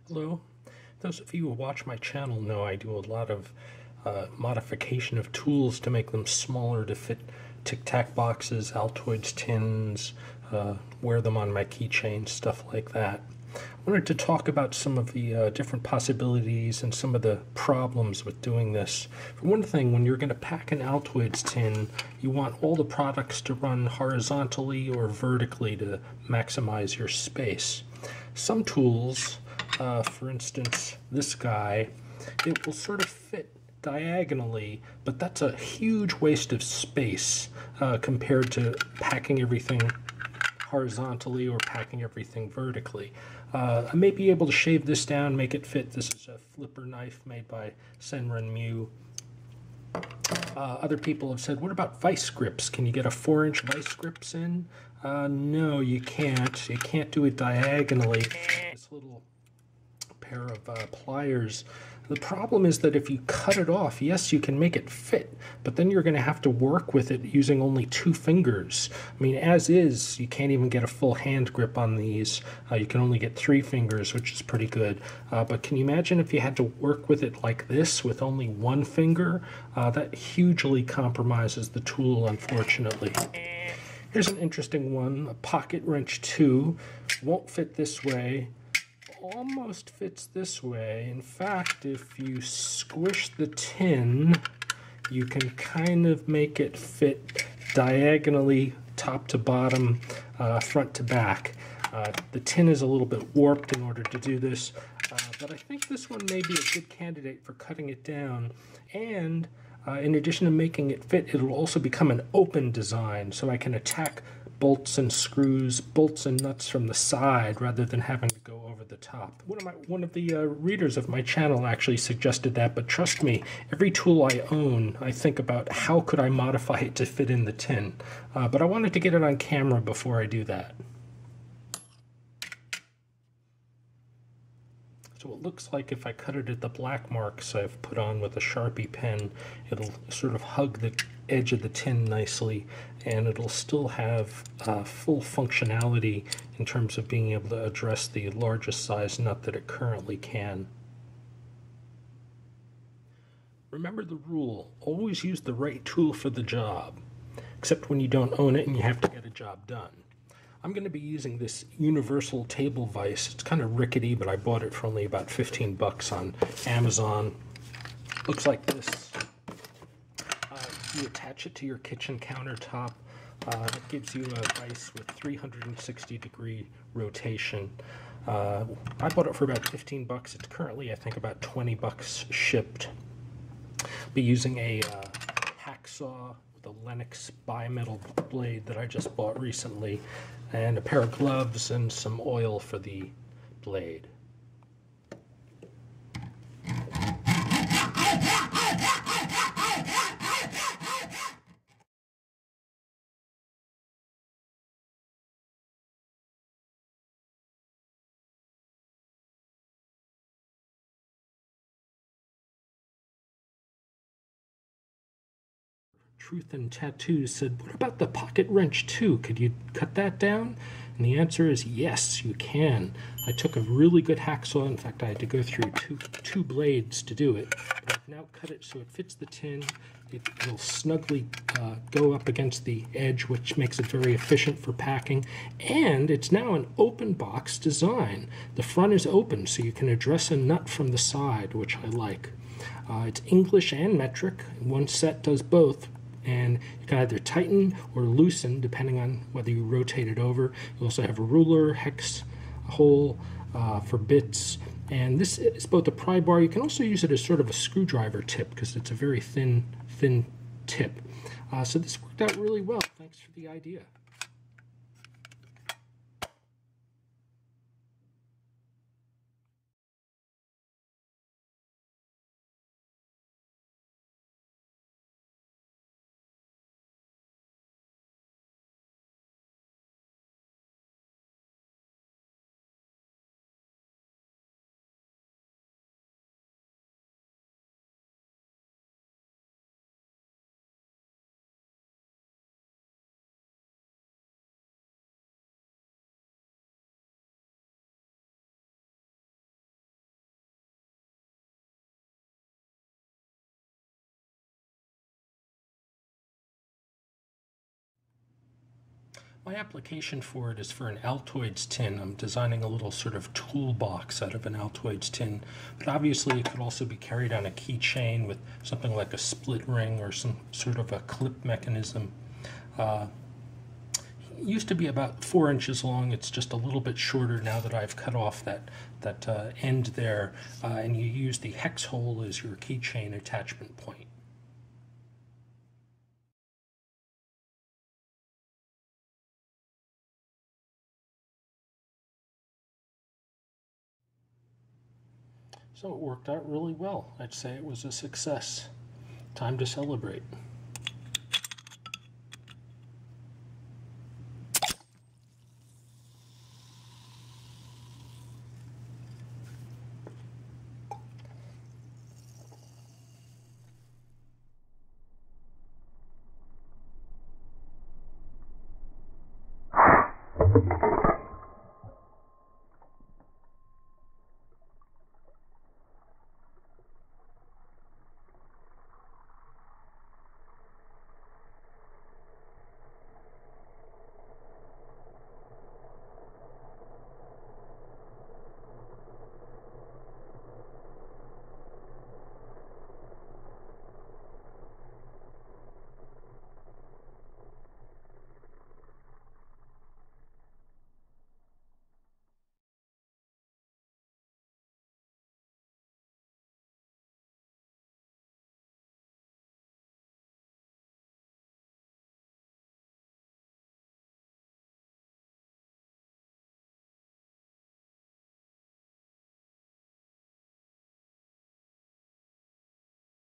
Hello. Those of you who watch my channel know I do a lot of modification of tools to make them smaller to fit tic-tac boxes, Altoids tins, wear them on my keychain, stuff like that. I wanted to talk about some of the different possibilities and some of the problems with doing this. For one thing, when you're going to pack an Altoids tin, you want all the products to run horizontally or vertically to maximize your space. Some tools, for instance, this guy, it will sort of fit diagonally, but that's a huge waste of space compared to packing everything horizontally or packing everything vertically. I may be able to shave this down, make it fit. This is a flipper knife made by Senran Mu. Other people have said, what about vice grips? Can you get a 4-inch vice grips in? No, you can't. You can't do it diagonally. This little pair of pliers. The problem is that if you cut it off, yes, you can make it fit, but then you're going to have to work with it using only 2 fingers. I mean, as is, you can't even get a full hand grip on these. You can only get 3 fingers, which is pretty good. But can you imagine if you had to work with it like this with only 1 finger? That hugely compromises the tool, unfortunately. Here's an interesting one, a Pocketwrench 2. Won't fit this way. Almost fits this way. In fact, if you squish the tin, you can kind of make it fit diagonally, top to bottom, front to back. The tin is a little bit warped in order to do this, but I think this one may be a good candidate for cutting it down. And in addition to making it fit, it'll also become an open design, so I can attack bolts and screws, bolts and nuts from the side rather than having to go over the top. One of the readers of my channel actually suggested that, but trust me, every tool I own, I think about how could I modify it to fit in the tin. But I wanted to get it on camera before I do that. So it looks like if I cut it at the black marks I've put on with a Sharpie pen, it'll sort of hug the edge of the tin nicely, and it'll still have full functionality in terms of being able to address the largest size nut that it currently can. Remember the rule, always use the right tool for the job, except when you don't own it and you have to get a job done. I'm going to be using this universal table vise. It's kind of rickety, but I bought it for only about 15 bucks on Amazon. Looks like this. You attach it to your kitchen countertop. It gives you a vise with 360-degree rotation. I bought it for about 15 bucks. It's currently, I think, about 20 bucks shipped. Be using a hacksaw, the Lennox bimetal blade that I just bought recently, and a pair of gloves and some oil for the blade. TruthAndTattoos said, what about the Pocketwrench 2? Could you cut that down? And the answer is yes, you can. I took a really good hacksaw. In fact, I had to go through two blades to do it. But I've now cut it so it fits the tin. It'll snugly go up against the edge, which makes it very efficient for packing. And it's now an open box design. The front is open, so you can address a nut from the side, which I like. It's English and metric. One set does both. And you can either tighten or loosen depending on whether you rotate it over. You also have a ruler, hex hole for bits. And this is both a pry bar. You can also use it as sort of a screwdriver tip because it's a very thin tip. So this worked out really well. Thanks for the idea. My application for it is for an Altoids tin. I'm designing a little sort of toolbox out of an Altoids tin, but obviously it could also be carried on a keychain with something like a split ring or some sort of a clip mechanism. It used to be about 4 inches long. It's just a little bit shorter now that I've cut off that end there, and you use the hex hole as your keychain attachment point. So it worked out really well. I'd say it was a success. Time to celebrate.